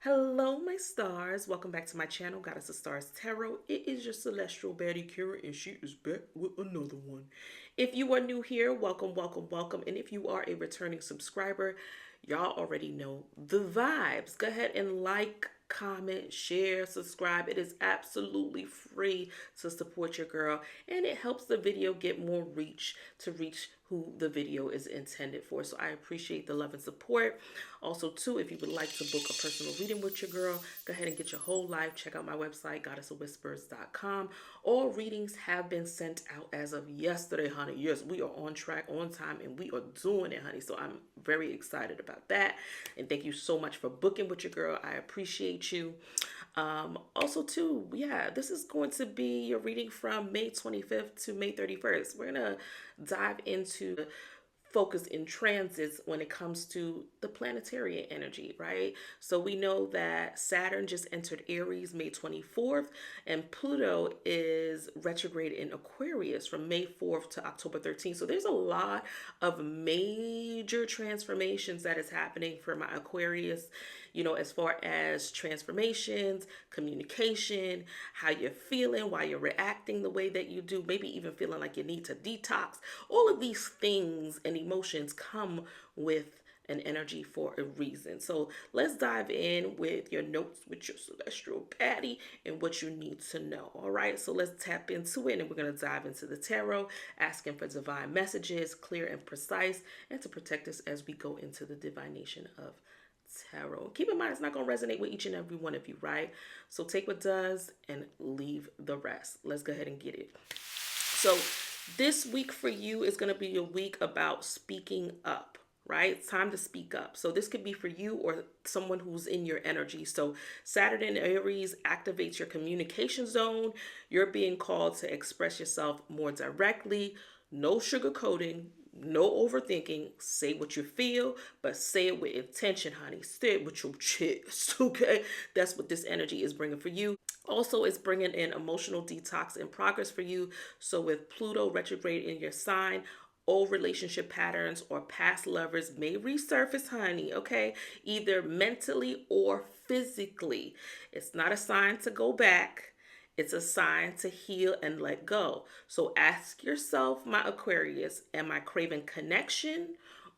Hello, my stars. Welcome back to my channel, Goddess of Stars Tarot. It is your celestial baddie, Kira, and she is back with another one. If you are new here, welcome, welcome, welcome. And if you are a returning subscriber, y'all already know the vibes. Go ahead and like, comment, share, subscribe. It is absolutely free to support your girl, and it helps the video get more reach to reach who the video is intended for. So I appreciate the love and support. Also, too, if you would like to book a personal reading with your girl, go ahead and get your whole life. Check out my website, goddessofwhispers.com. All readings have been sent out as of yesterday, honey. Yes, we are on track, on time, and we are doing it, honey. So I'm very excited about that. And thank you so much for booking with your girl. I appreciate you. Also, too, yeah, this is going to be your reading from May 25th to May 31st. We're going to dive into focus in transits when it comes to the planetary energy, right? So we know that Saturn just entered Aries May 24th, and Pluto is retrograde in Aquarius from May 4th to October 13th. So there's a lot of major transformations that is happening for my Aquarius, as far as transformations, communication, how you're feeling, why you're reacting the way that you do, maybe even feeling like you need to detox. All of these things and emotions come with an energy for a reason. So let's dive in with your notes with your celestial baddie and what you need to know. All right, so let's tap into it, and we're going to dive into the tarot, asking for divine messages, clear and precise, and to protect us as we go into the divination of tarot. Keep in mind, it's not going to resonate with each and every one of you, right? So take what does and leave the rest. Let's go ahead and get it. So this week for you is going to be a week about speaking up, right? It's time to speak up. So this could be for you or someone who's in your energy. So Saturn in Aries activates your communication zone. You're being called to express yourself more directly. No sugarcoating, no overthinking. Say what you feel, but say it with intention, honey. Say it with your chest, okay? That's what this energy is bringing for you. Also, it's bringing in emotional detox and progress for you. So with Pluto retrograde in your sign, old relationship patterns or past lovers may resurface, honey, okay? Either mentally or physically. It's not a sign to go back. It's a sign to heal and let go. So ask yourself, my Aquarius, am I craving connection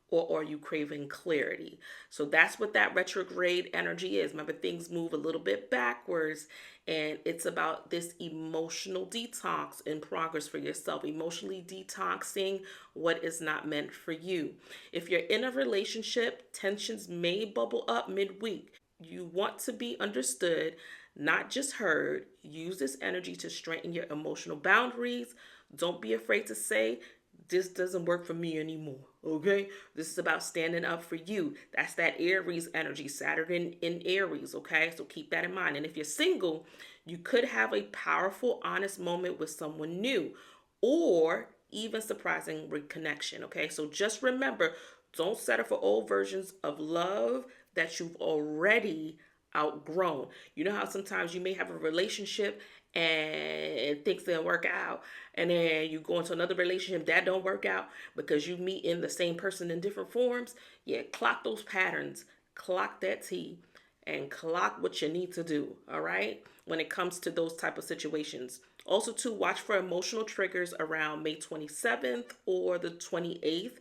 or are you craving clarity? So that's what that retrograde energy is. Remember, things move a little bit backwards, and it's about this emotional detox and progress for yourself, emotionally detoxing what is not meant for you. If you're in a relationship, tensions may bubble up midweek. You want to be understood, not just heard. Use this energy to strengthen your emotional boundaries. Don't be afraid to say, this doesn't work for me anymore, okay? This is about standing up for you. That's that Aries energy, Saturn in Aries, okay? So keep that in mind. And if you're single, you could have a powerful, honest moment with someone new or even surprising reconnection, okay? So just remember, don't settle for old versions of love that you've already outgrown. You know how sometimes you may have a relationship and things didn't work out, and then you go into another relationship that don't work out because you meet in the same person in different forms. Yeah, clock those patterns, clock that T, and clock what you need to do, all right, when it comes to those type of situations. Also, to watch for emotional triggers around May 27th or the 28th.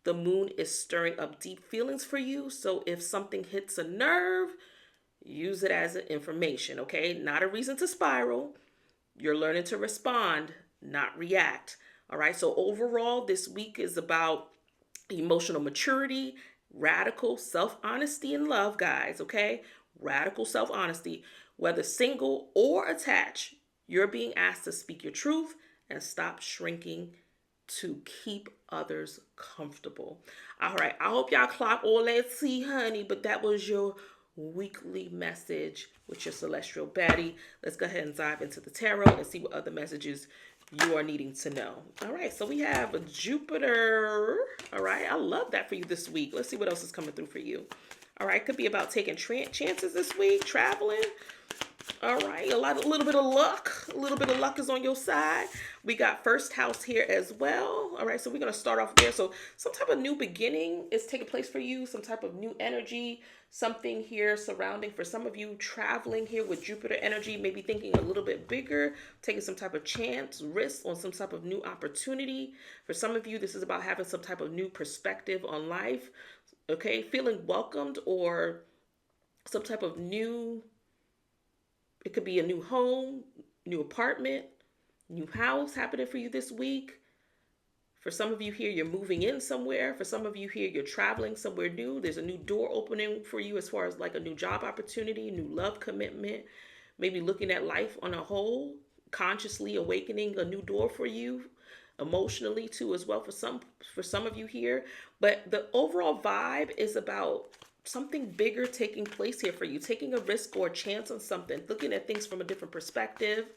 The moon is stirring up deep feelings for you, so if something hits a nerve, use it as information, okay? Not a reason to spiral. You're learning to respond, not react. All right. So overall, this week is about emotional maturity, radical self-honesty and love, guys. Okay. Radical self-honesty. Whether single or attached, you're being asked to speak your truth and stop shrinking to keep others comfortable. All right. I hope y'all clock all that tea, honey, but that was your weekly message with your celestial baddie. Let's go ahead and dive into the tarot and see what other messages you are needing to know. All right, so we have a Jupiter. All right, I love that for you this week. Let's see what else is coming through for you. All right, could be about taking chances this week, traveling. All right, a little bit of luck. A little bit of luck is on your side. We got first house here as well. All right, so we're gonna start off there. So some type of new beginning is taking place for you. Some type of new energy. Something here surrounding for some of you traveling here with Jupiter energy. Maybe thinking a little bit bigger, taking some type of chance, risk on some type of new opportunity. For some of you, this is about having some type of new perspective on life. Okay, feeling welcomed or some type of new. It could be a new home, new apartment, new house happening for you this week. For some of you here, you're moving in somewhere. For some of you here, you're traveling somewhere new. There's a new door opening for you as far as like a new job opportunity, new love commitment, maybe looking at life on a whole, consciously awakening a new door for you emotionally too as well for some of you here. But the overall vibe is about something bigger taking place here for you, taking a risk or a chance on something, looking at things from a different perspective.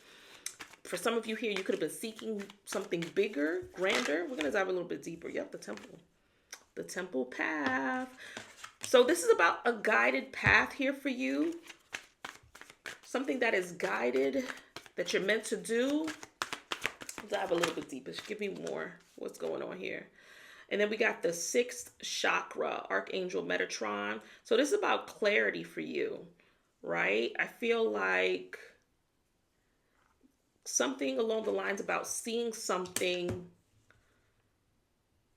For some of you here, you could have been seeking something bigger, grander. We're going to dive a little bit deeper. Yep, the temple path. So this is about a guided path here for you. Something that is guided, that you're meant to do. Dive a little bit deeper. Give me more. What's going on here? And then we got the 6th chakra, Archangel Metatron. So this is about clarity for you, right? I feel like something along the lines about seeing something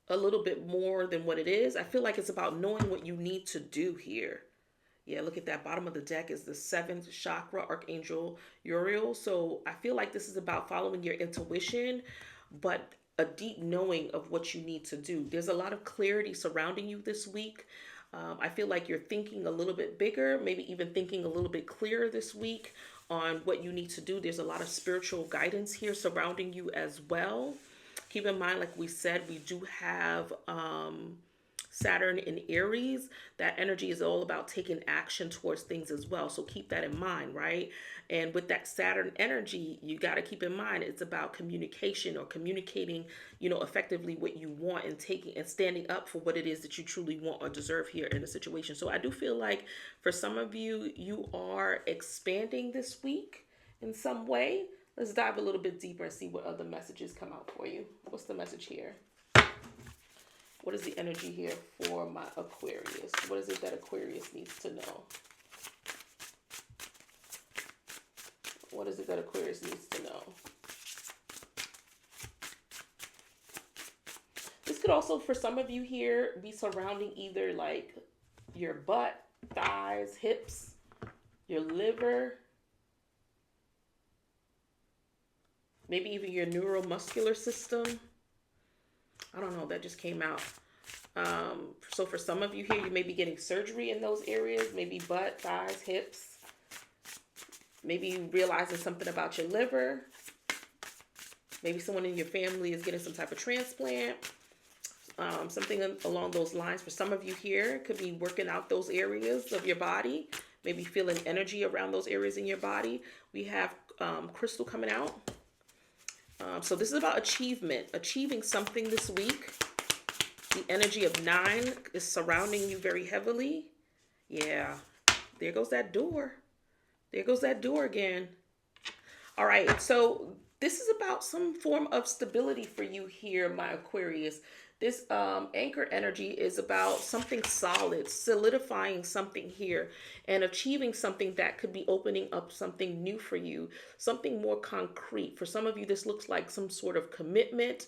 a little bit more than what it is. I feel like it's about knowing what you need to do here. Yeah, look at that. Bottom of the deck is the 7th chakra, Archangel Uriel. So I feel like this is about following your intuition, but a deep knowing of what you need to do. There's a lot of clarity surrounding you this week. I feel like you're thinking a little bit bigger, maybe even thinking a little bit clearer this week on what you need to do. There's a lot of spiritual guidance here surrounding you as well. Keep in mind, like we said, we do have Saturn in Aries. That energy is all about taking action towards things as well. So keep that in mind, right? And with that Saturn energy, you got to keep in mind it's about communication or communicating, effectively what you want and taking and standing up for what it is that you truly want or deserve here in a situation. So I do feel like for some of you, you are expanding this week in some way. Let's dive a little bit deeper and see what other messages come out for you. What's the message here? What is the energy here for my Aquarius? What is it that Aquarius needs to know? What is it that Aquarius needs to know? This could also, for some of you here, be surrounding either like your butt, thighs, hips, your liver, maybe even your neuromuscular system. I don't know, that just came out. So for some of you here, you may be getting surgery in those areas, maybe butt, thighs, hips. Maybe realizing something about your liver. Maybe someone in your family is getting some type of transplant. Something along those lines. For some of you here, it could be working out those areas of your body. Maybe feeling energy around those areas in your body. We have crystal coming out. So this is about achieving something this week. The energy of 9 is surrounding you very heavily. Yeah, there goes that door. There goes that door again. All right, so this is about some form of stability for you here, my Aquarius. This anchor energy is about something solid, solidifying something here and achieving something that could be opening up something new for you, something more concrete. For some of you, this looks like some sort of commitment.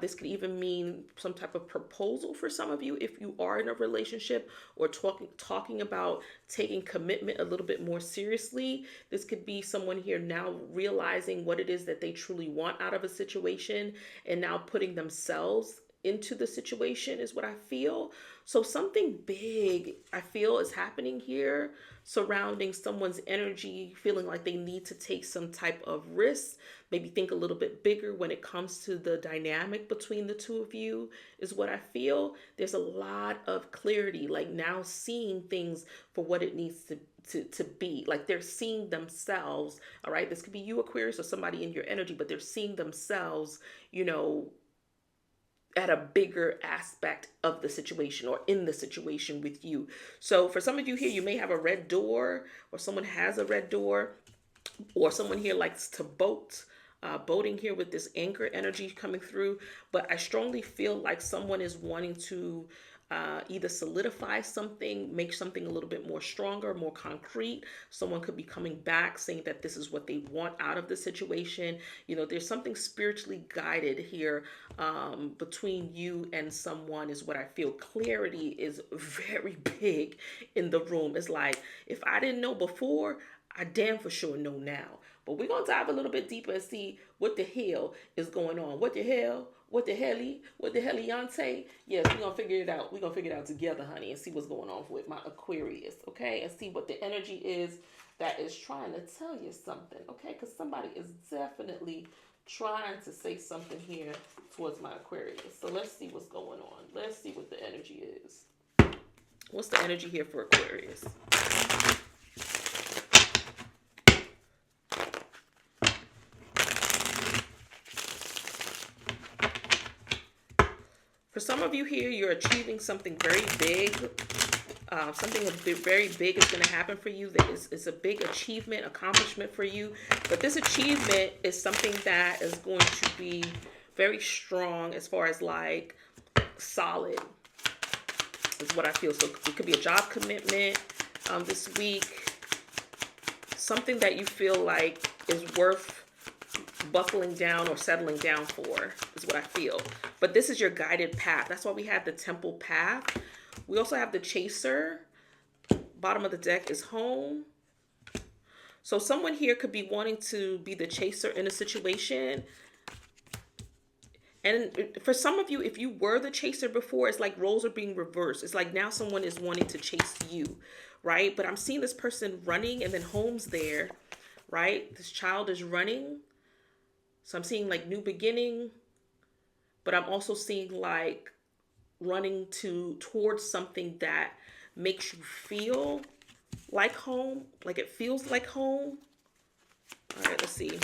This could even mean some type of proposal for some of you if you are in a relationship or talking about taking commitment a little bit more seriously. This could be someone here now realizing what it is that they truly want out of a situation and now putting themselves into the situation is what I feel. So something big I feel is happening here surrounding someone's energy, feeling like they need to take some type of risk, maybe think a little bit bigger when it comes to the dynamic between the two of you is what I feel. There's a lot of clarity, like now seeing things for what it needs to be. Like they're seeing themselves, all right? This could be you, Aquarius, or somebody in your energy, but they're seeing themselves, at a bigger aspect of the situation or in the situation with you. So for some of you here, you may have a red door or someone has a red door. or someone here likes to boat. Boating here with this anchor energy coming through, but I strongly feel like someone is wanting to either solidify something, make something a little bit more stronger, more concrete. Someone could be coming back saying that this is what they want out of the situation. You know, there's something spiritually guided here between you and someone is what I feel. Clarity is very big in the room. It's like, if I didn't know before, I damn for sure know now. But we're going to dive a little bit deeper and see what the hell is going on. What the hell? What the helly? What the helliante? Yes, we're going to figure it out. We're going to figure it out together, honey, and see what's going on with my Aquarius, okay? And see what the energy is that is trying to tell you something, okay? Because somebody is definitely trying to say something here towards my Aquarius. So let's see what's going on. Let's see what the energy is. What's the energy here for Aquarius? For some of you here, you're achieving something very big. Something very big is going to happen for you. It's a big achievement, accomplishment for you. But this achievement is something that is going to be very strong as far as like solid is what I feel. So it could be a job commitment this week. Something that you feel like is worth buckling down or settling down for is what I feel. But this is your guided path. That's why we have the temple path. We also have the chaser. Bottom of the deck is home. So someone here could be wanting to be the chaser in a situation. And for some of you, if you were the chaser before, it's like roles are being reversed. It's like now someone is wanting to chase you, right? But I'm seeing this person running and then home's there, right? This child is running. So I'm seeing like new beginning, but I'm also seeing like running towards something that makes you feel like home, like it feels like home. All right, let's see.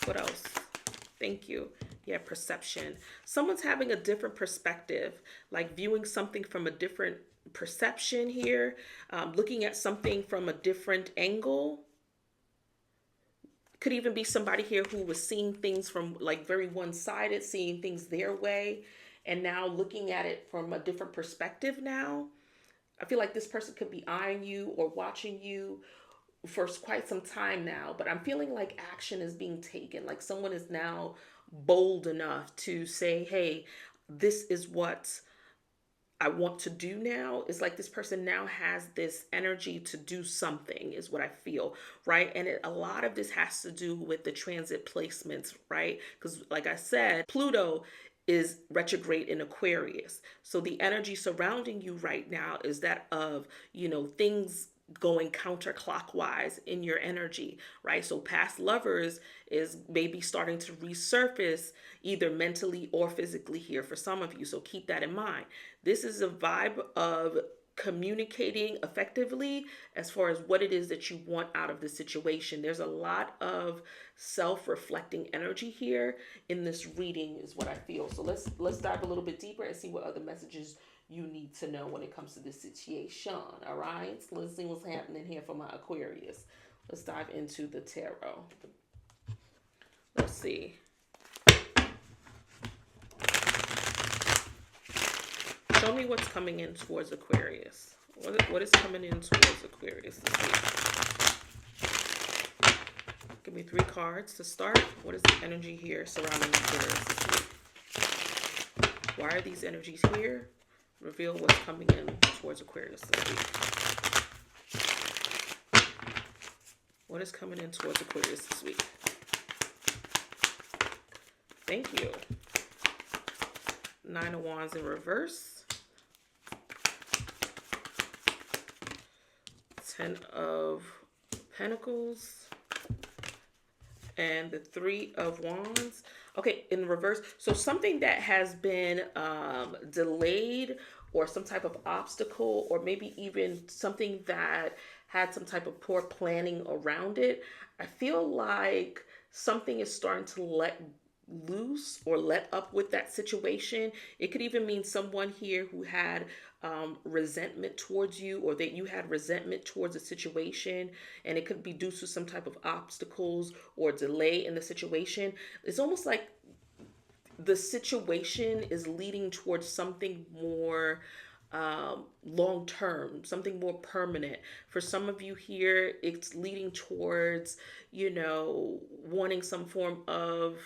What else? Thank you. Yeah, perception. Someone's having a different perspective, like viewing something from a different perception here, looking at something from a different angle. Could even be somebody here who was seeing things from like very one-sided, seeing things their way, and now looking at it from a different perspective now. I feel like this person could be eyeing you or watching you for quite some time now, but I'm feeling like action is being taken. Like someone is now bold enough to say, hey, this is what I want to do now. It's like this person now has this energy to do something is what I feel, right? And a lot of this has to do with the transit placements, right? Because like I said, Pluto is retrograde in Aquarius. So the energy surrounding you right now is that of, you know, things going counterclockwise in your energy, right? So past lovers is maybe starting to resurface either mentally or physically here for some of you. So keep that in mind. This is a vibe of communicating effectively as far as what it is that you want out of the situation. There's a lot of self-reflecting energy here in this reading is what I feel. So let's dive a little bit deeper and see what other messages you need to know when it comes to this situation. All right, so let's see what's happening here for my Aquarius. Let's dive into the tarot. Let's see. Show me what's coming in towards Aquarius. What is coming in towards Aquarius this week? Give me 3 cards to start. What is the energy here surrounding Aquarius this week? Why are these energies here? Reveal what's coming in towards Aquarius this week. What is coming in towards Aquarius this week? Thank you. 9 of Wands in reverse. 10 of Pentacles. And the 3 of Wands. Okay, in reverse. So something that has been delayed or some type of obstacle or maybe even something that had some type of poor planning around it. I feel like something is starting to let loose or let up with that situation. It could even mean someone here who had resentment towards you, or that you had resentment towards a situation, and it could be due to some type of obstacles or delay in the situation. It's almost like the situation is leading towards something more long term, something more permanent. For some of you here, it's leading towards, wanting some form of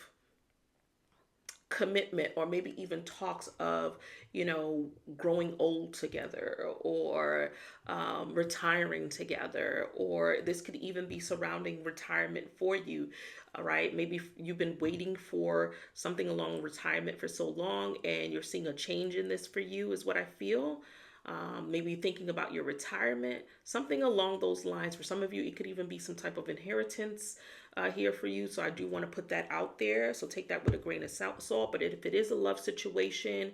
commitment, or maybe even talks of, growing old together, or retiring together, or this could even be surrounding retirement for you. All right, maybe you've been waiting for something along retirement for so long, and you're seeing a change in this for you, is what I feel. Maybe thinking about your retirement, something along those lines. For some of you, it could even be some type of inheritance here for you. So I do want to put that out there. So take that with a grain of salt. But if it is a love situation,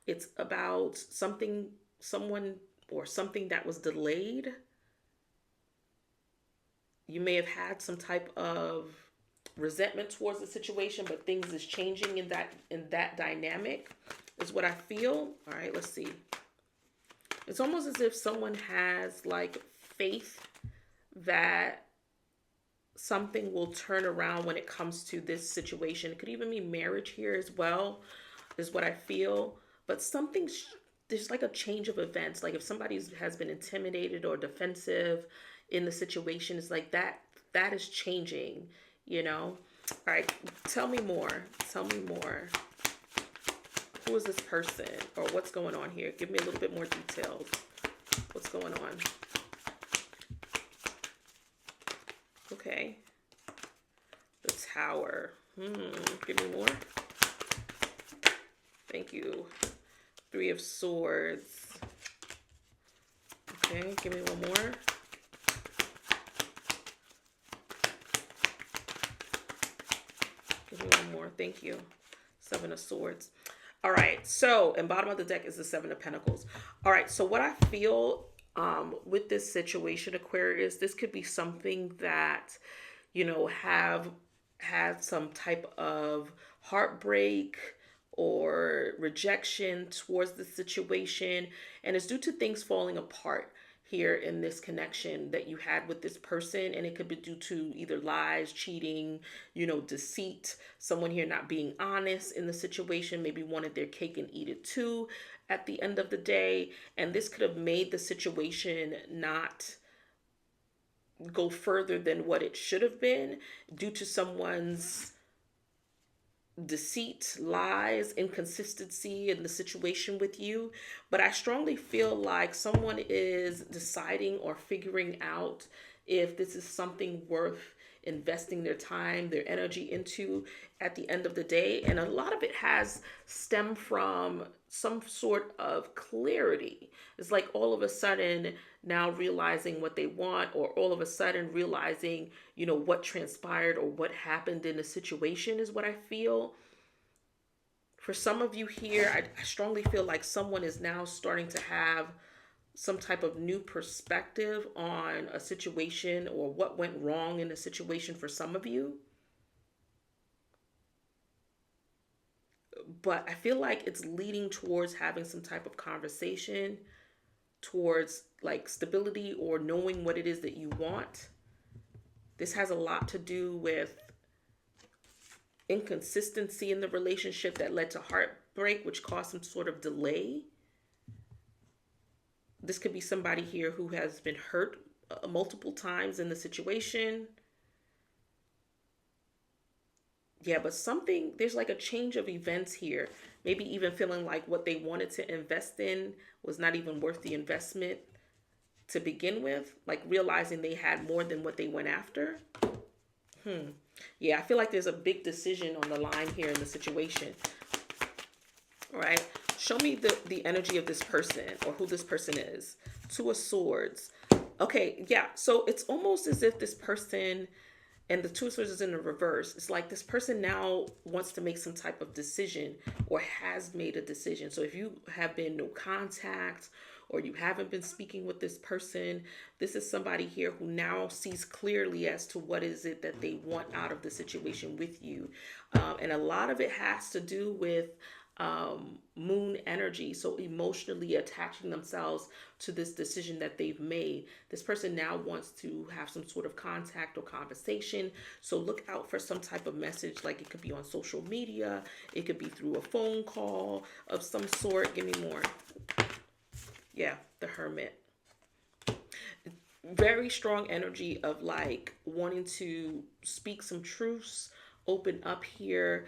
it's about someone, or something that was delayed. You may have had some type of resentment towards the situation, but things is changing in that dynamic, is what I feel. All right, let's see. It's almost as if someone has like faith that something will turn around when it comes to this situation. It could even be marriage here as well, is what I feel. But there's like a change of events. Like if somebody has been intimidated or defensive in the situation, it's like that is changing, All right, tell me more. Tell me more. Who is this person, or what's going on here? Give me a little bit more details. What's going on? Okay. The Tower. Give me more. Thank you. Three of Swords. Okay, give me one more. Give me one more. Thank you. Seven of Swords. All right, so, and bottom of the deck is the Seven of Pentacles. All right, so what I feel with this situation, Aquarius, this could be something that, have had some type of heartbreak or rejection towards the situation, and it's due to things falling apart here in this connection that you had with this person. And it could be due to either lies, cheating, deceit, someone here not being honest in the situation, maybe wanted their cake and eat it too at the end of the day. And this could have made the situation not go further than what it should have been, due to someone's deceit, lies, inconsistency in the situation with you. But I strongly feel like someone is deciding or figuring out if this is something worth investing their time, their energy into at the end of the day. And a lot of it has stemmed from some sort of clarity. It's like all of a sudden now realizing what they want, or all of a sudden realizing, what transpired or what happened in the situation, is what I feel. For some of you here, I strongly feel like someone is now starting to have some type of new perspective on a situation, or what went wrong in a situation for some of you. But I feel like it's leading towards having some type of conversation towards like stability, or knowing what it is that you want. This has a lot to do with inconsistency in the relationship that led to heartbreak, which caused some sort of delay. This could be somebody here who has been hurt multiple times in the situation. Yeah, but there's like a change of events here. Maybe even feeling like what they wanted to invest in was not even worth the investment to begin with. Like realizing they had more than what they went after. Yeah, I feel like there's a big decision on the line here in the situation. All right. Show me the energy of this person, or who this person is. Two of Swords. Okay, yeah. So it's almost as if this person, and the Two of Swords is in the reverse. It's like this person now wants to make some type of decision, or has made a decision. So if you have been no contact, or you haven't been speaking with this person. This is somebody here who now sees clearly as to what is it that they want out of the situation with you. And a lot of it has to do with moon energy, so emotionally attaching themselves to this decision that they've made. This person now wants to have some sort of contact or conversation, so look out for some type of message. Like, it could be on social media, it could be through a phone call of some sort. Give me more. Yeah, the Hermit. Very strong energy of like wanting to speak some truths, open up here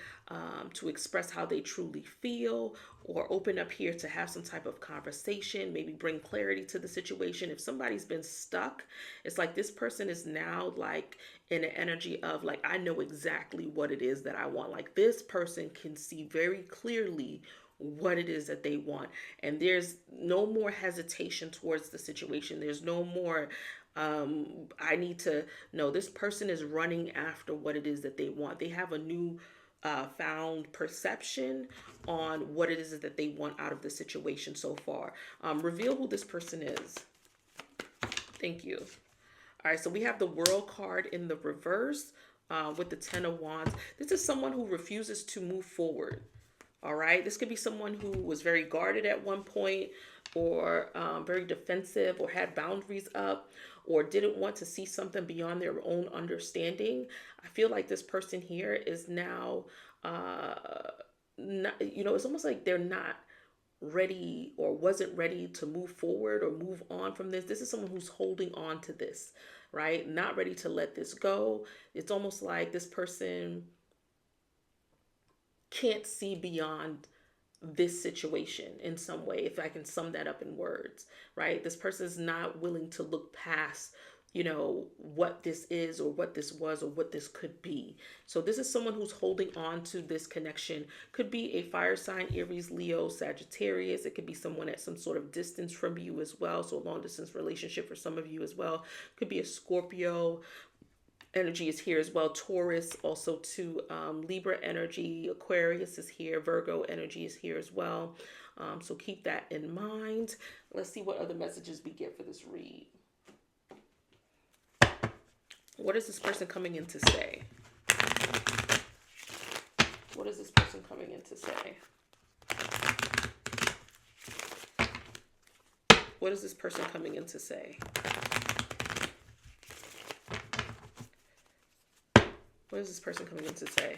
to express how they truly feel, or open up here to have some type of conversation, maybe bring clarity to the situation. If somebody's been stuck, it's like this person is now like in an energy of like, I know exactly what it is that I want. Like, this person can see very clearly what it is that they want, and there's no more hesitation towards the situation. There's no more I need to know. This person is running after what it is that they want. They have a new found perception on what it is that they want out of the situation so far. Reveal who this person is. Thank you. All right, so we have the World card in the reverse with the Ten of Wands. This is someone who refuses to move forward. All right, this could be someone who was very guarded at one point, or very defensive, or had boundaries up, or didn't want to see something beyond their own understanding. I feel like this person here is now, not, you know, it's almost like they're not ready or wasn't ready to move forward or move on from this. This is someone who's holding on to this, right? Not ready to let this go. It's almost like this person can't see beyond this situation in some way, if I can sum that up in words, right? This person is not willing to look past, you know, what this is or what this was or what this could be. So this is someone who's holding on to this connection. Could be a fire sign, Aries, Leo, Sagittarius. It could be someone at some sort of distance from you as well. So a long distance relationship for some of you as well. Could be a Scorpio. Energy is here as well. Taurus also too. Libra energy. Aquarius is here. Virgo energy is here as well. So keep that in mind. Let's see what other messages we get for this read. What is this person coming in to say? What is this person coming in to say? What is this person coming in to say? What is this person coming in to say?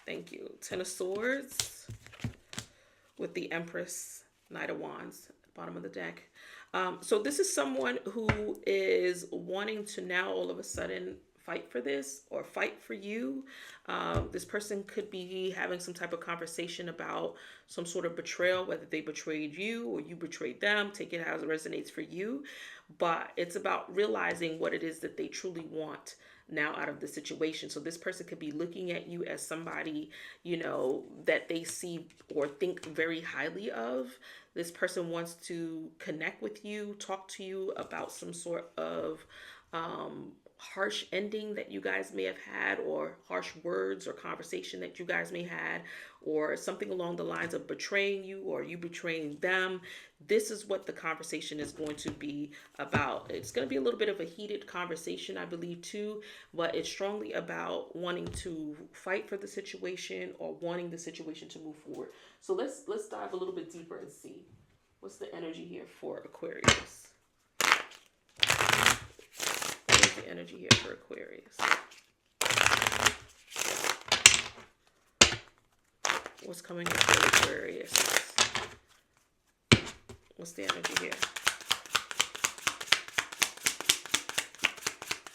Thank you. Ten of Swords with the Empress, Knight of Wands at the bottom of the deck. So this is someone who is wanting to now all of a sudden fight for this or fight for you. This person could be having some type of conversation about some sort of betrayal, whether they betrayed you or you betrayed them. Take it how it resonates for you. But it's about realizing what it is that they truly want now out of the situation. So this person could be looking at you as somebody, you know, that they see or think very highly of. This person wants to connect with you, talk to you about some sort of harsh ending that you guys may have had, or harsh words or conversation that you guys may had, or something along the lines of betraying you or you betraying them. This is what the conversation is going to be about. It's going to be a little bit of a heated conversation, I believe, too, but it's strongly about wanting to fight for the situation or wanting the situation to move forward. So let's dive a little bit deeper and see what's the energy here for Aquarius. The energy here for Aquarius. What's coming up for Aquarius? What's the energy here?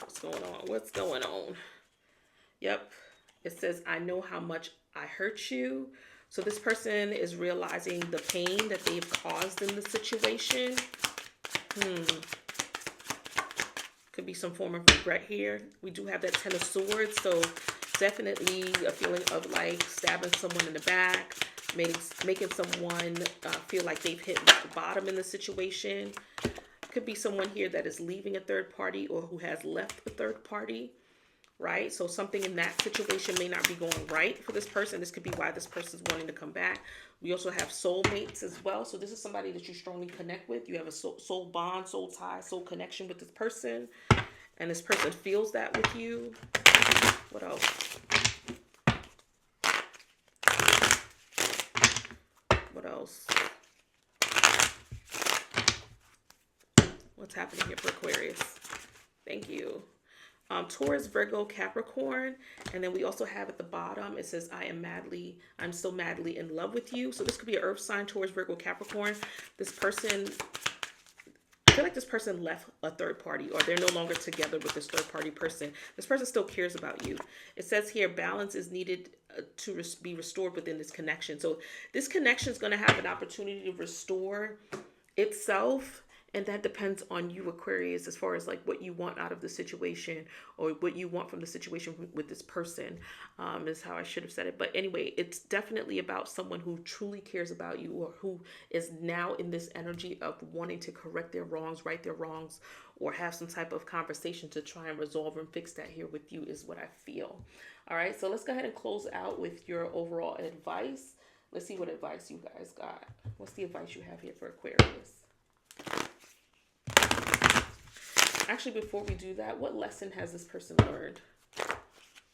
What's going on? What's going on? Yep. It says, I know how much I hurt you. So this person is realizing the pain that they've caused in the situation. Could be some form of regret here. We do have that Ten of Swords, so definitely a feeling of like stabbing someone in the back, making someone feel like they've hit the bottom in the situation. Could be someone here that is leaving a third party or who has left a third party, right? So something in that situation may not be going right for this person. This could be why this person is wanting to come back. We also have soulmates as well. So this is somebody that you strongly connect with. You have a soul bond, soul tie, soul connection with this person. And this person feels that with you. What else? What else? What's happening here for Aquarius? Thank you. Taurus, Virgo, Capricorn. And then we also have at the bottom, it says, I'm still madly in love with you. So this could be an earth sign, Taurus, Virgo, Capricorn. This person, I feel like this person left a third party, or they're no longer together with this third party person. This person still cares about you. It says here, balance is needed to be restored within this connection. So this connection is going to have an opportunity to restore itself. And that depends on you, Aquarius, as far as like what you want out of the situation, or what you want from the situation with this person, is how I should have said it. But anyway, it's definitely about someone who truly cares about you, or who is now in this energy of wanting to correct their wrongs, right their wrongs, or have some type of conversation to try and resolve and fix that here with you is what I feel. All right, so let's go ahead and close out with your overall advice. Let's see what advice you guys got. What's the advice you have here for Aquarius? Actually, before we do that, what lesson has this person learned?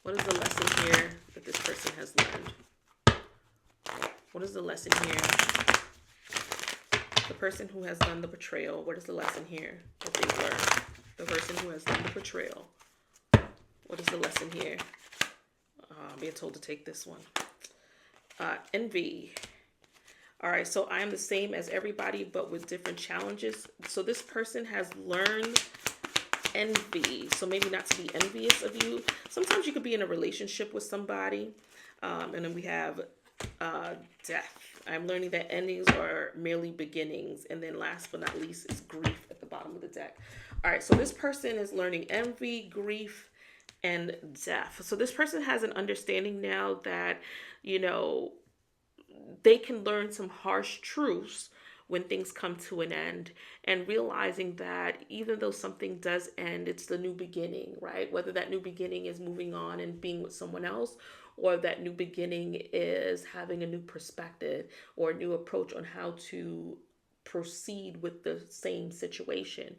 What is the lesson here that this person has learned? What is the lesson here? The person who has done the betrayal, what is the lesson here that they've learned? The person who has done the betrayal, what is the lesson here? I'm being told to take this one. Envy. All right, so I am the same as everybody, but with different challenges. So this person has learned envy. So maybe not to be envious of you. Sometimes you could be in a relationship with somebody. And then we have death. I'm learning that endings are merely beginnings. And then last but not least is grief at the bottom of the deck. All right, so this person is learning envy, grief, and death. So this person has an understanding now that, you know, they can learn some harsh truths when things come to an end, and realizing that even though something does end, it's the new beginning, right? Whether that new beginning is moving on and being with someone else, or that new beginning is having a new perspective or a new approach on how to proceed with the same situation.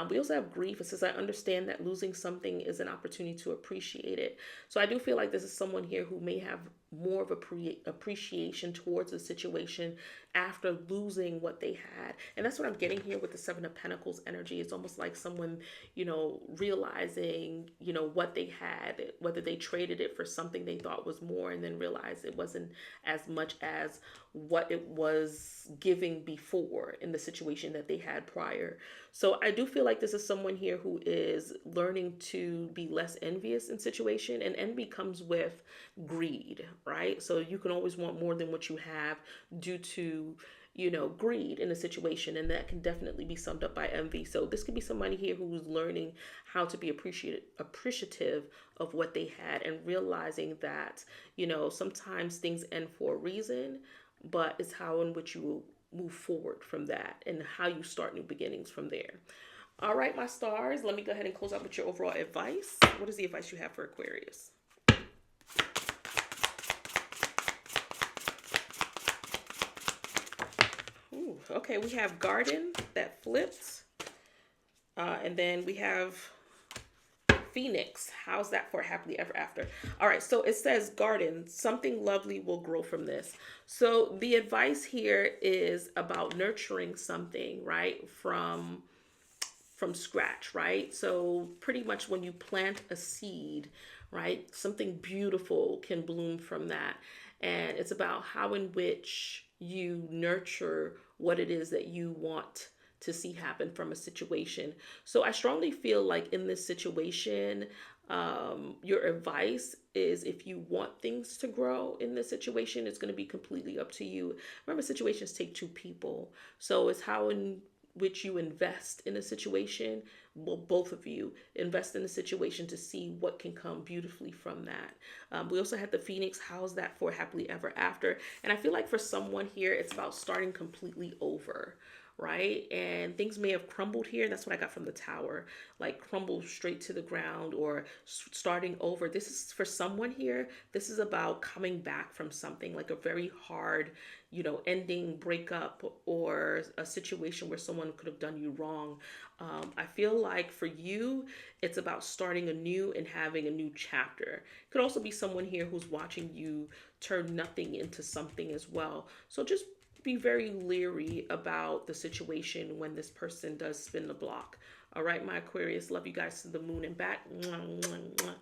We also have grief. It says, I understand that losing something is an opportunity to appreciate it. So I do feel like this is someone here who may have more of appreciation towards the situation after losing what they had. And that's what I'm getting here with the Seven of Pentacles energy. It's almost like someone, you know, realizing, you know, what they had, whether they traded it for something they thought was more, and then realized it wasn't as much as what it was giving before in the situation that they had prior. So I do feel like this is someone here who is learning to be less envious in situation, and envy comes with greed, right? So you can always want more than what you have due to, you know, greed in a situation, and that can definitely be summed up by envy. So this could be somebody here who's learning how to be appreciative of what they had, and realizing that, you know, sometimes things end for a reason, but it's how in which you will move forward from that and how you start new beginnings from there. All right, my stars, let me go ahead and close out with your overall advice. What is the advice you have for Aquarius? Ooh, okay, we have garden that flips. And then we have Phoenix. How's that for happily ever after? All right, so it says garden, something lovely will grow from this. So the advice here is about nurturing something, right, from scratch, right? So pretty much when you plant a seed, right, something beautiful can bloom from that. And it's about how in which you nurture what it is that you want to see happen from a situation. So I strongly feel like in this situation, your advice is, if you want things to grow in this situation, it's going to be completely up to you. Remember, situations take two people. So it's how in which you invest in a situation. Well, both of you invest in a situation to see what can come beautifully from that. We also had the Phoenix. How's that for happily ever after? And I feel like for someone here, it's about starting completely over, right? And things may have crumbled here. That's what I got from the Tower, like crumble straight to the ground or starting over. This is for someone here. This is about coming back from something like a very hard, you know, ending, breakup, or a situation where someone could have done you wrong. I feel like for you, it's about starting anew and having a new chapter. Could also be someone here who's watching you turn nothing into something as well. So just be very leery about the situation when this person does spin the block. All right, my Aquarius, love you guys to the moon and back. Mwah, mwah, mwah.